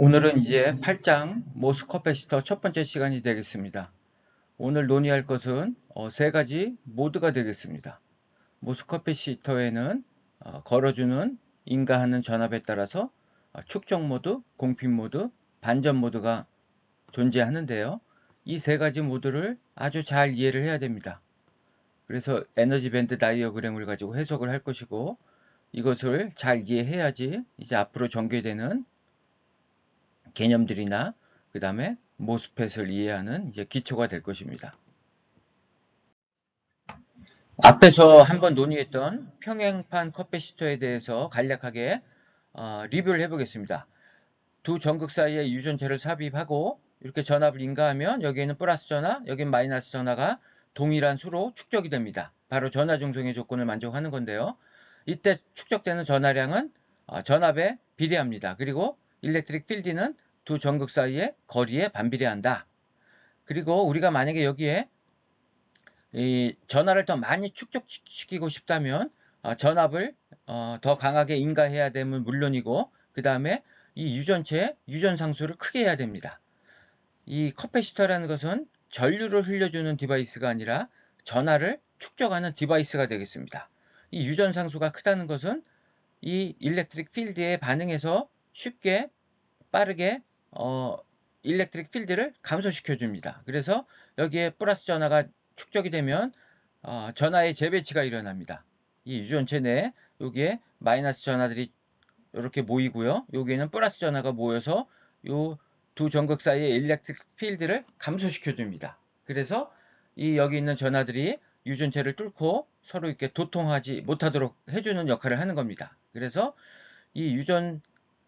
오늘은 이제 8장 모스 커패시터 첫 번째 시간이 되겠습니다. 오늘 논의할 것은 세 가지 모드가 되겠습니다. 모스 커패시터에는 걸어주는 인가하는 전압에 따라서 축적 모드, 공핀 모드, 반전 모드가 존재하는데요. 이 세 가지 모드를 아주 잘 이해를 해야 됩니다. 그래서 에너지 밴드 다이어그램을 가지고 해석을 할 것이고, 이것을 잘 이해해야지 이제 앞으로 전개되는 개념들이나 그 다음에 모스펫을 이해하는 이제 기초가 될 것입니다. 앞에서 한번 논의했던 평행판 커패시터에 대해서 간략하게 리뷰를 해보겠습니다. 두 전극 사이에 유전체를 삽입하고 이렇게 전압을 인가하면 여기에는 플러스 전하, 여기는 마이너스 전하가 동일한 수로 축적이 됩니다. 바로 전하 중성의 조건을 만족하는 건데요. 이때 축적되는 전하량은 전압에 비례합니다. 그리고 일렉트릭 필드는 두 전극 사이의 거리에 반비례한다. 그리고 우리가 만약에 여기에 이 전하를 더 많이 축적시키고 싶다면 전압을 더 강하게 인가해야 되면 물론이고, 그 다음에 이 유전체의 유전상수를 크게 해야 됩니다. 이 커패시터라는 것은 전류를 흘려주는 디바이스가 아니라 전하를 축적하는 디바이스가 되겠습니다. 이 유전상수가 크다는 것은 이 일렉트릭 필드에 반응해서 쉽게 빠르게 일렉트릭 필드를 감소시켜 줍니다. 그래서 여기에 플러스 전하가 축적이 되면 전하의 재배치가 일어납니다. 이 유전체 내에 여기에 마이너스 전하들이 이렇게 모이고요. 여기에는 플러스 전하가 모여서 이 두 전극 사이의 일렉트릭 필드를 감소시켜 줍니다. 그래서 이 여기 있는 전하들이 유전체를 뚫고 서로 이렇게 도통하지 못하도록 해주는 역할을 하는 겁니다. 그래서 이 유전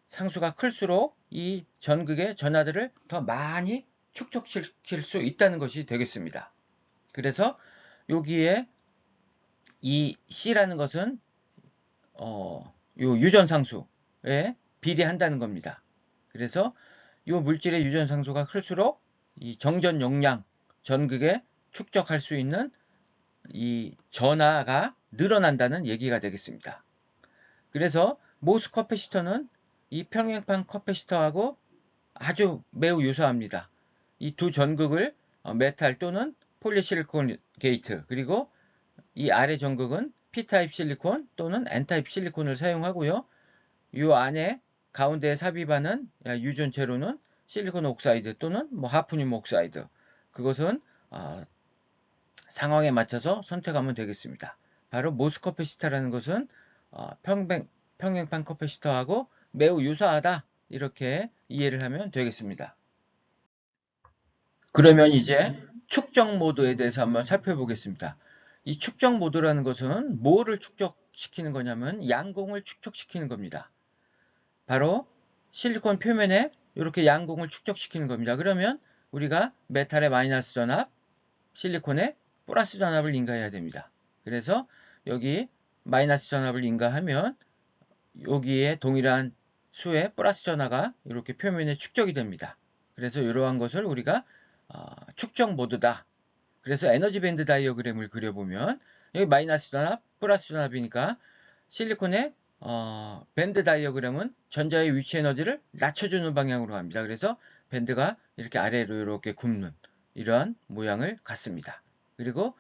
상수가 클수록 이 전극의 전하들을 더 많이 축적시킬 수 있다는 것이 되겠습니다. 그래서 여기에 이 C라는 것은 요 유전상수에 비례한다는 겁니다. 그래서 이 물질의 유전상수가 클수록 이 정전 용량, 전극에 축적할 수 있는 이 전하가 늘어난다는 얘기가 되겠습니다. 그래서 모스 커패시터는 이 평행판 커패시터하고 아주 매우 유사합니다. 이 두 전극을 메탈 또는 폴리실리콘 게이트, 그리고 이 아래 전극은 P타입 실리콘 또는 N타입 실리콘을 사용하고요. 이 안에 가운데에 삽입하는 유전체로는 실리콘 옥사이드 또는 하프늄 옥사이드, 그것은 상황에 맞춰서 선택하면 되겠습니다. 바로 모스 커패시터라는 것은 평행판 커패시터하고 매우 유사하다, 이렇게 이해를 하면 되겠습니다. 그러면 이제 축적 모드에 대해서 한번 살펴보겠습니다. 이 축적 모드라는 것은 뭐를 축적시키는 거냐면 양공을 축적시키는 겁니다. 바로 실리콘 표면에 이렇게 양공을 축적시키는 겁니다. 그러면 우리가 메탈의 마이너스 전압, 실리콘의 플러스 전압을 인가해야 됩니다. 그래서 여기 마이너스 전압을 인가하면 여기에 동일한 수의 플러스 전하가 이렇게 표면에 축적이 됩니다. 그래서 이러한 것을 우리가 축적 모드다. 그래서 에너지 밴드 다이어그램을 그려보면 여기 마이너스 전압, 플러스 전압이니까 실리콘의 밴드 다이어그램은 전자의 위치 에너지를 낮춰주는 방향으로 갑니다. 그래서 밴드가 이렇게 아래로 이렇게 굽는 이러한 모양을 갖습니다. 그리고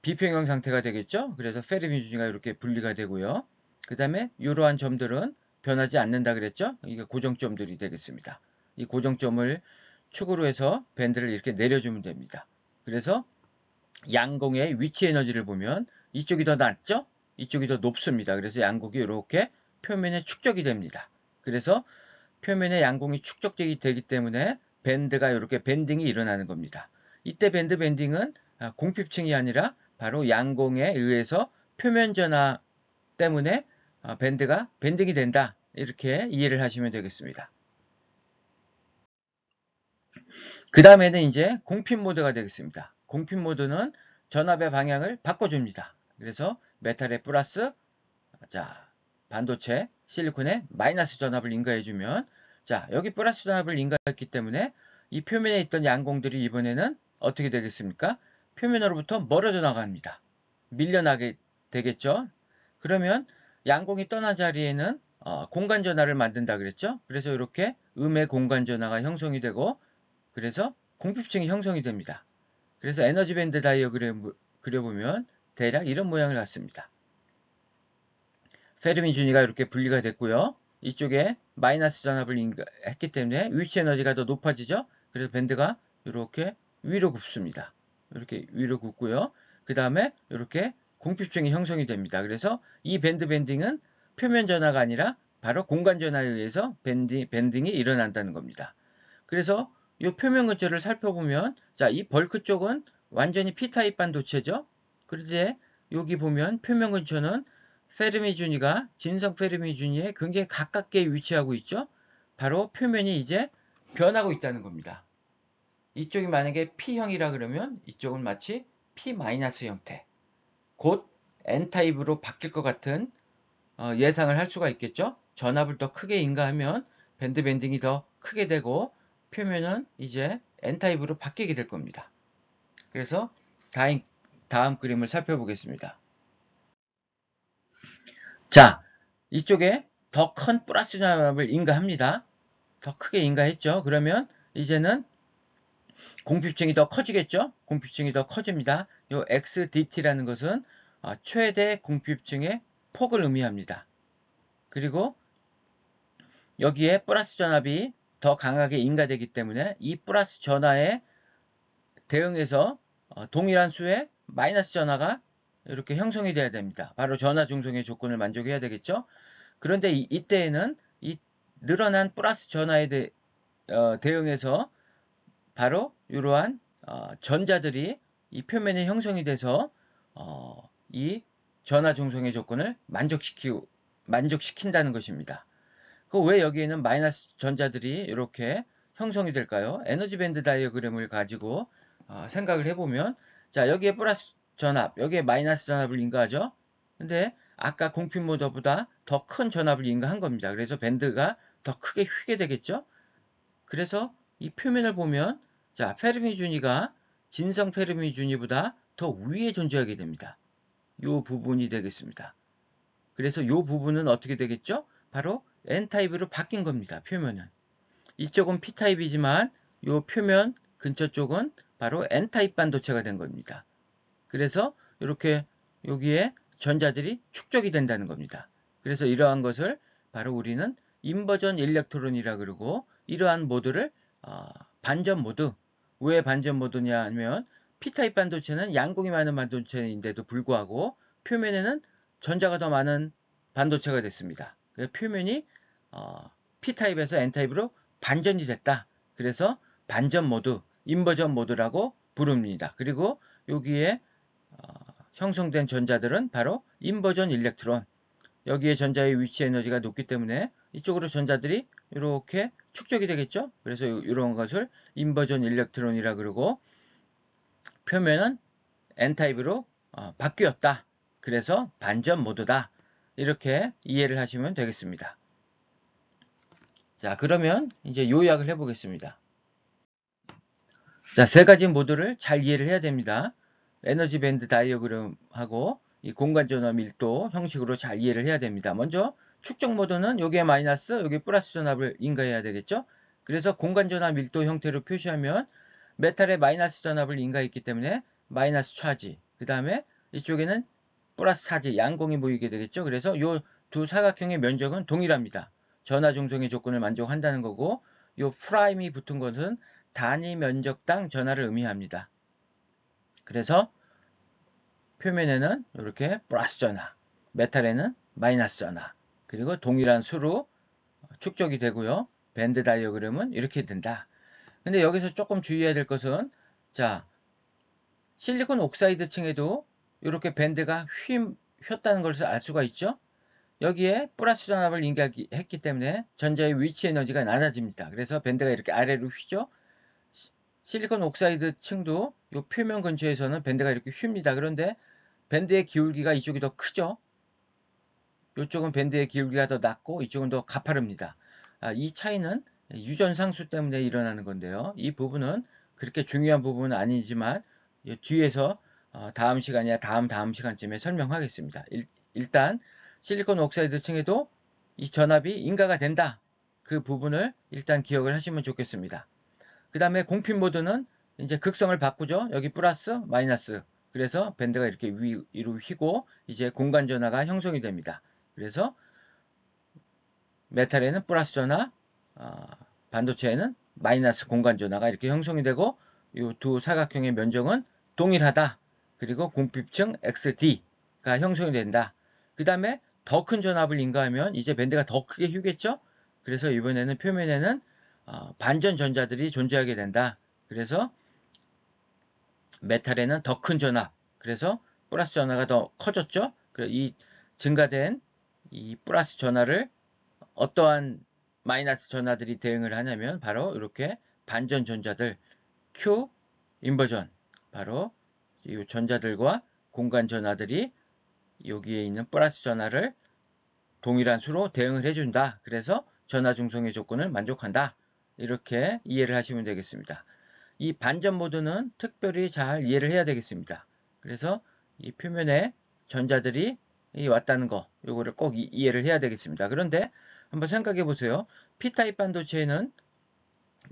비평형 상태가 되겠죠. 그래서 페르미준위가 이렇게 분리가 되고요. 그 다음에 이러한 점들은 변하지 않는다 그랬죠. 이게 고정점들이 되겠습니다. 이 고정점을 축으로 해서 밴드를 이렇게 내려주면 됩니다. 그래서 양공의 위치 에너지를 보면 이쪽이 더 낮죠? 이쪽이 더 높습니다. 그래서 양공이 이렇게 표면에 축적이 됩니다. 그래서 표면에 양공이 축적되기 때문에 밴드가 이렇게 밴딩이 일어나는 겁니다. 이때 밴딩은 공핍층이 아니라 바로 양공에 의해서 표면 전하 때문에 밴드가 밴딩이 된다, 이렇게 이해를 하시면 되겠습니다. 그 다음에는 이제 공핀 모드가 되겠습니다. 공핀 모드는 전압의 방향을 바꿔줍니다. 그래서 메탈의 플러스, 반도체 실리콘에 마이너스 전압을 인가해주면, 여기 플러스 전압을 인가했기 때문에 이 표면에 있던 양공들이 이번에는 어떻게 되겠습니까? 표면으로부터 멀어져 나갑니다. 밀려나게 되겠죠. 그러면 양공이 떠난 자리에는 공간 전하를 만든다 그랬죠? 그래서 이렇게 음의 공간 전하가 형성이 되고 그래서 공핍층이 형성이 됩니다. 그래서 에너지 밴드 다이어그램 그려보면 대략 이런 모양을 갖습니다. 페르미 준위가 이렇게 분리가 됐고요. 이쪽에 마이너스 전압을 했기 때문에 위치 에너지가 더 높아지죠. 그래서 밴드가 이렇게 위로 굽습니다. 이렇게 위로 굽고요. 그 다음에 이렇게 공핍층이 형성이 됩니다. 그래서 이 밴딩은 표면 전하가 아니라 바로 공간 전하에 의해서 밴딩이 일어난다는 겁니다. 그래서 이 표면 근처를 살펴보면 자, 이 벌크 쪽은 완전히 P타입 반도체죠. 그런데 여기 보면 표면 근처는 페르미 준위가 진성 페르미 준위에 굉장히 가깝게 위치하고 있죠. 바로 표면이 이제 변하고 있다는 겁니다. 이쪽이 만약에 P형이라 그러면 이쪽은 마치 P- 형태. 곧 N타입으로 바뀔 것 같은 예상을 할 수가 있겠죠. 전압을 더 크게 인가하면 밴드 밴딩이 더 크게 되고 표면은 이제 N타입으로 바뀌게 될 겁니다. 그래서 다음 그림을 살펴보겠습니다. 자, 이쪽에 더 큰 플러스 전압을 인가합니다. 더 크게 인가했죠. 그러면 이제는 공핍층이 더 커지겠죠. 공핍층이 더 커집니다. 이 XDT라는 것은 최대 공핍층의 폭을 의미합니다. 그리고 여기에 플러스 전압이 더 강하게 인가되기 때문에 이 플러스 전하에 대응해서 동일한 수의 마이너스 전하가 이렇게 형성이 돼야 됩니다. 바로 전하 중성의 조건을 만족해야 되겠죠. 그런데 이때에는 이 늘어난 플러스 전하에 대응해서 바로 이러한 전자들이 이 표면에 형성이 돼서 이 전하 중성의 조건을 만족시킨다는 것입니다. 왜 여기에는 마이너스 전자들이 이렇게 형성이 될까요? 에너지 밴드 다이어그램을 가지고 생각을 해보면 자, 여기에 플러스 전압, 여기에 마이너스 전압을 인가하죠. 근데 아까 공핍 모드보다 더 큰 전압을 인가한 겁니다. 그래서 밴드가 더 크게 휘게 되겠죠. 그래서 이 표면을 보면 자, 페르미 준위가 진성 페르미 준위보다 더 위에 존재하게 됩니다. 이 부분이 되겠습니다. 그래서 이 부분은 어떻게 되겠죠? 바로 N타입으로 바뀐 겁니다. 표면은. 이쪽은 P타입이지만 이 표면 근처 쪽은 바로 N타입 반도체가 된 겁니다. 그래서 이렇게 여기에 전자들이 축적이 된다는 겁니다. 그래서 이러한 것을 바로 우리는 인버전 일렉트론이라 그러고 이러한 모드를 반전 모드. 왜 반전 모드냐 하면 P타입 반도체는 양공이 많은 반도체인데도 불구하고 표면에는 전자가 더 많은 반도체가 됐습니다. 그래서 표면이 P타입에서 N타입으로 반전이 됐다. 그래서 반전 모드, 인버전 모드라고 부릅니다. 그리고 여기에 형성된 전자들은 바로 인버전 일렉트론. 여기에 전자의 위치 에너지가 높기 때문에 이쪽으로 전자들이 이렇게 축적이 되겠죠. 그래서 이런 것을 인버전 일렉트론이라 그러고 표면은 N타입으로 바뀌었다. 그래서 반전 모드다. 이렇게 이해를 하시면 되겠습니다. 자, 그러면 이제 요약을 해보겠습니다. 자, 세 가지 모드를 잘 이해를 해야 됩니다. 에너지 밴드 다이어그램하고 이 공간 전화 밀도 형식으로 잘 이해를 해야 됩니다. 먼저 축적 모드는 여기에 마이너스, 여기 플러스 전압을 인가해야 되겠죠. 그래서 공간 전화 밀도 형태로 표시하면 메탈에 마이너스 전압을 인가했기 때문에 마이너스 차지. 그 다음에 이쪽에는 플러스 차지, 양공이 보이게 되겠죠. 그래서 이 두 사각형의 면적은 동일합니다. 전하 중성의 조건을 만족한다는 거고 이 프라임이 붙은 것은 단위 면적당 전하를 의미합니다. 그래서 표면에는 이렇게 플러스 전하, 메탈에는 마이너스 전하, 그리고 동일한 수로 축적이 되고요. 밴드 다이어그램은 이렇게 된다. 근데 여기서 조금 주의해야 될 것은 자, 실리콘 옥사이드 층에도 이렇게 밴드가 휘었다는 것을 알 수가 있죠. 여기에 플러스 전압을 인가했기 때문에 전자의 위치 에너지가 낮아집니다. 그래서 밴드가 이렇게 아래로 휘죠. 실리콘 옥사이드 층도 이 표면 근처에서는 밴드가 이렇게 휩니다. 그런데 밴드의 기울기가 이쪽이 더 크죠. 이쪽은 밴드의 기울기가 더 낮고 이쪽은 더 가파릅니다. 이 차이는 유전상수 때문에 일어나는 건데요. 이 부분은 그렇게 중요한 부분은 아니지만 뒤에서 다음 시간이나 다음 시간쯤에 설명하겠습니다. 일단 실리콘 옥사이드 층에도 이 전압이 인가가 된다. 그 부분을 일단 기억을 하시면 좋겠습니다. 그 다음에 공핀 모드는 이제 극성을 바꾸죠. 여기 플러스, 마이너스. 그래서 밴드가 이렇게 위로 휘고 이제 공간 전화가 형성이 됩니다. 그래서 메탈에는 플러스 전화, 반도체에는 마이너스 공간 전화가 이렇게 형성이 되고 이 두 사각형의 면적은 동일하다. 그리고 공핍층 XD가 형성이 된다. 그 다음에 더 큰 전압을 인가하면 이제 밴드가 더 크게 휘겠죠. 그래서 이번에는 표면에는 반전 전자들이 존재하게 된다. 그래서 메탈에는 더 큰 전압, 그래서 플러스 전하가 더 커졌죠. 이 증가된 이 플러스 전하를 어떠한 마이너스 전하들이 대응을 하냐면 바로 이렇게 반전 전자들 Q 인버전, 바로 이 전자들과 공간 전하들이 여기에 있는 플러스 전하를 동일한 수로 대응을 해준다. 그래서 전하 중성의 조건을 만족한다. 이렇게 이해를 하시면 되겠습니다. 이 반전 모드는 특별히 잘 이해를 해야 되겠습니다. 그래서 이 표면에 전자들이 왔다는 거, 요거를 꼭 이해를 해야 되겠습니다. 그런데 한번 생각해 보세요. P타입 반도체는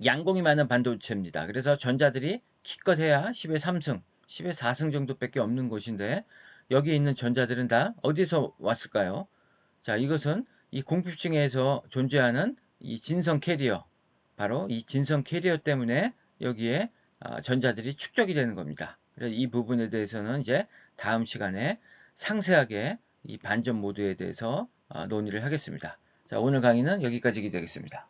양공이 많은 반도체입니다. 그래서 전자들이 기껏 해야 10의 3승, 10의 4승 정도밖에 없는 곳인데 여기 있는 전자들은 다 어디서 왔을까요? 자, 이것은 이 공핍층에서 존재하는 이 진성 캐리어, 바로 이 진성 캐리어 때문에 여기에 전자들이 축적이 되는 겁니다. 그래서 이 부분에 대해서는 이제 다음 시간에 상세하게 이 반전 모드에 대해서 논의를 하겠습니다. 자, 오늘 강의는 여기까지 되겠습니다.